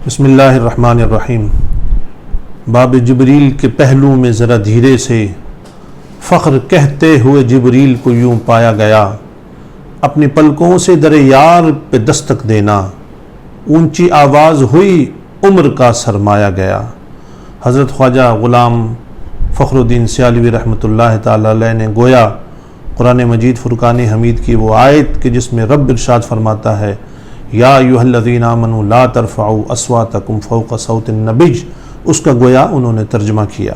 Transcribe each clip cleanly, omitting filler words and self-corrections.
بسم اللہ الرحمن الرحیم۔ باب جبریل کے پہلو میں ذرا دھیرے سے فخر کہتے ہوئے جبریل کو یوں پایا گیا، اپنی پلکوں سے در یار پہ دستک دینا، اونچی آواز ہوئی عمر کا سرمایا گیا۔ حضرت خواجہ غلام فخر الدین سیالوی رحمۃ اللہ تعالی علیہ نے گویا قرآن مجید فرقان حمید کی وہ آیت کہ جس میں رب ارشاد فرماتا ہے یا ایھا الذین آمنوا لا ترفعوا اصواتکم فوق صوت النبی، اس کا گویا انہوں نے ترجمہ کیا۔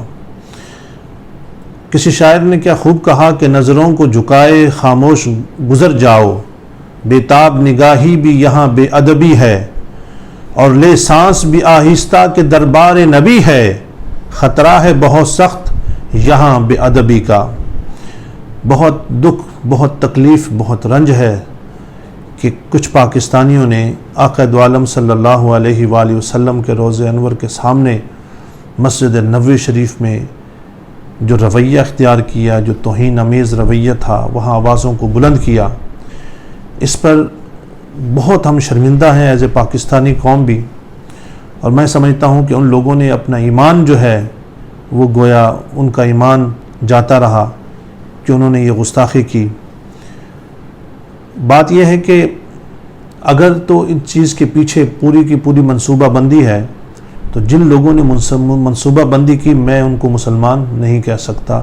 کسی شاعر نے کیا خوب کہا کہ نظروں کو جھکائے خاموش گزر جاؤ، بے تاب نگاہی بھی یہاں بے ادبی ہے، اور لے سانس بھی آہستہ کہ دربار نبی ہے، خطرہ ہے بہت سخت یہاں بے ادبی کا۔ بہت دکھ، بہت تکلیف، بہت رنج ہے کہ کچھ پاکستانیوں نے آقا دو عالم صلی اللہ علیہ وآلہ وسلم کے روضہ انور کے سامنے مسجد نبوی شریف میں جو رویہ اختیار کیا، جو توہین آمیز رویہ تھا، وہاں آوازوں کو بلند کیا۔ اس پر بہت ہم شرمندہ ہیں ایز اے پاکستانی قوم بھی، اور میں سمجھتا ہوں کہ ان لوگوں نے اپنا ایمان جو ہے وہ گویا ان کا ایمان جاتا رہا کہ انہوں نے یہ گستاخی کی۔ بات یہ ہے کہ اگر تو اس چیز کے پیچھے پوری کی پوری منصوبہ بندی ہے تو جن لوگوں نے منصوبہ بندی کی میں ان کو مسلمان نہیں کہہ سکتا،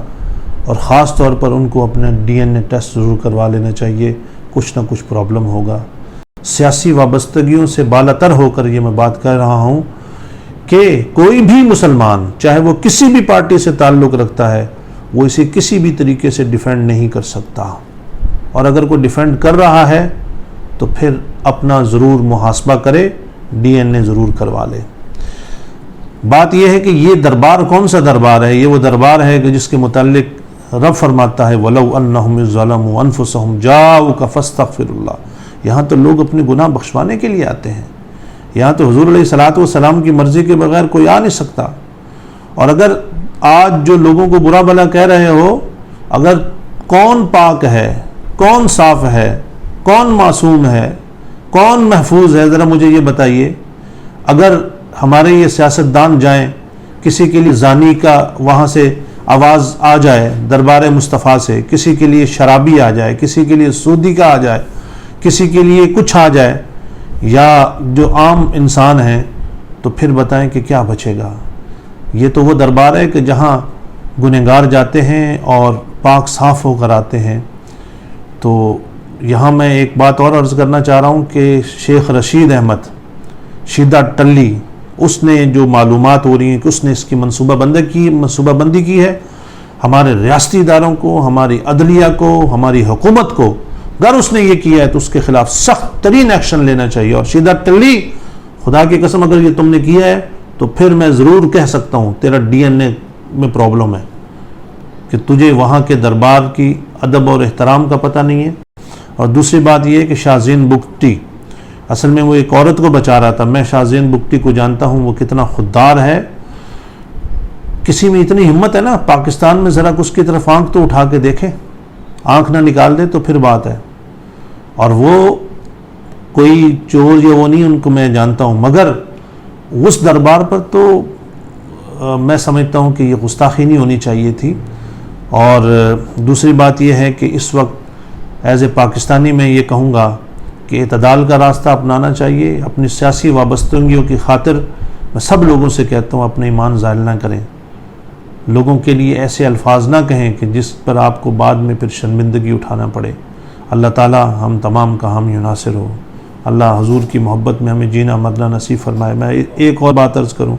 اور خاص طور پر ان کو اپنا ڈی این اے ٹیسٹ ضرور کروا لینا چاہیے، کچھ نہ کچھ پرابلم ہوگا۔ سیاسی وابستگیوں سے بالاتر ہو کر یہ میں بات کر رہا ہوں کہ کوئی بھی مسلمان چاہے وہ کسی بھی پارٹی سے تعلق رکھتا ہے وہ اسے کسی بھی طریقے سے ڈیفینڈ نہیں کر سکتا، اور اگر کوئی ڈیفینڈ کر رہا ہے تو پھر اپنا ضرور محاسبہ کرے، ڈی این اے ضرور کروا لے۔ بات یہ ہے کہ یہ دربار کون سا دربار ہے؟ یہ وہ دربار ہے کہ جس کے متعلق رب فرماتا ہے وَلَوْ أَنَّهُمْ إِذْ ظَلَمُوا أَنفُسَهُمْ جَاءُوكَ فَاسْتَغْفِرُوا اللَّهَ۔ یہاں تو لوگ اپنے گناہ بخشوانے کے لیے آتے ہیں، یہاں تو حضور علیہ الصلوۃ والسلام کی مرضی کے بغیر کوئی آ نہیں سکتا۔ اور اگر آج جو لوگوں کو برا بھلا کہہ رہے ہو، اگر کون پاک ہے، کون صاف ہے، کون معصوم ہے، کون محفوظ ہے، ذرا مجھے یہ بتائیے۔ اگر ہمارے یہ سیاستدان جائیں، کسی کے لیے زانی کا وہاں سے آواز آ جائے دربار مصطفیٰ سے، کسی کے لیے شرابی آ جائے، کسی کے لیے سودی کا آ جائے، کسی کے لیے کچھ آ جائے، یا جو عام انسان ہیں، تو پھر بتائیں کہ کیا بچے گا؟ یہ تو وہ دربار ہے کہ جہاں گنہگار جاتے ہیں اور پاک صاف ہو کر آتے ہیں۔ تو یہاں میں ایک بات اور عرض کرنا چاہ رہا ہوں کہ شیخ رشید احمد شیدہ ٹلی، اس نے جو معلومات ہو رہی ہیں کہ اس نے اس کی منصوبہ بندی کی ہے، ہمارے ریاستی اداروں کو، ہماری عدلیہ کو، ہماری حکومت کو اگر اس نے یہ کیا ہے تو اس کے خلاف سخت ترین ایکشن لینا چاہیے۔ اور شیدہ ٹلی، خدا کی قسم اگر یہ تم نے کیا ہے تو پھر میں ضرور کہہ سکتا ہوں تیرا ڈی این اے میں پرابلم ہے، کہ تجھے وہاں کے دربار کی ادب اور احترام کا پتہ نہیں ہے۔ اور دوسری بات یہ ہے کہ شاہ زین بگٹی، اصل میں وہ ایک عورت کو بچا رہا تھا۔ میں شاہ زین بگٹی کو جانتا ہوں، وہ کتنا خوددار ہے۔ کسی میں اتنی ہمت ہے نا، پاکستان میں ذرا اس کی طرف آنکھ تو اٹھا کے دیکھیں، آنکھ نہ نکال دے تو پھر بات ہے۔ اور وہ کوئی چور یا وہ نہیں، ان کو میں جانتا ہوں، مگر اس دربار پر تو میں سمجھتا ہوں کہ یہ گستاخی نہیں ہونی چاہیے تھی۔ اور دوسری بات یہ ہے کہ اس وقت ایز اے پاکستانی میں یہ کہوں گا کہ اعتدال کا راستہ اپنانا چاہیے۔ اپنی سیاسی وابستگیوں کی خاطر میں سب لوگوں سے کہتا ہوں اپنے ایمان ظاہر نہ کریں، لوگوں کے لیے ایسے الفاظ نہ کہیں کہ جس پر آپ کو بعد میں پھر شرمندگی اٹھانا پڑے۔ اللہ تعالی ہم تمام کا حامی و ناصر ہو، اللہ حضور کی محبت میں ہمیں جینا مرنا نصیب فرمائے۔ میں ایک اور بات عرض کروں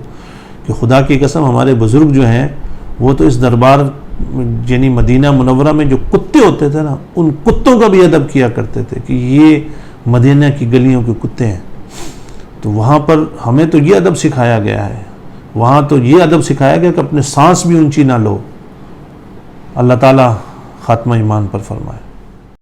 کہ خدا کی قسم ہمارے بزرگ جو ہیں وہ تو اس دربار یعنی مدینہ منورہ میں جو کتے ہوتے تھے نا، ان کتوں کا بھی ادب کیا کرتے تھے کہ یہ مدینہ کی گلیوں کے کتے ہیں۔ تو وہاں پر ہمیں تو یہ ادب سکھایا گیا ہے، وہاں تو یہ ادب سکھایا گیا کہ اپنے سانس بھی اونچی نہ لو۔ اللہ تعالی خاتمہ ایمان پر فرمائے۔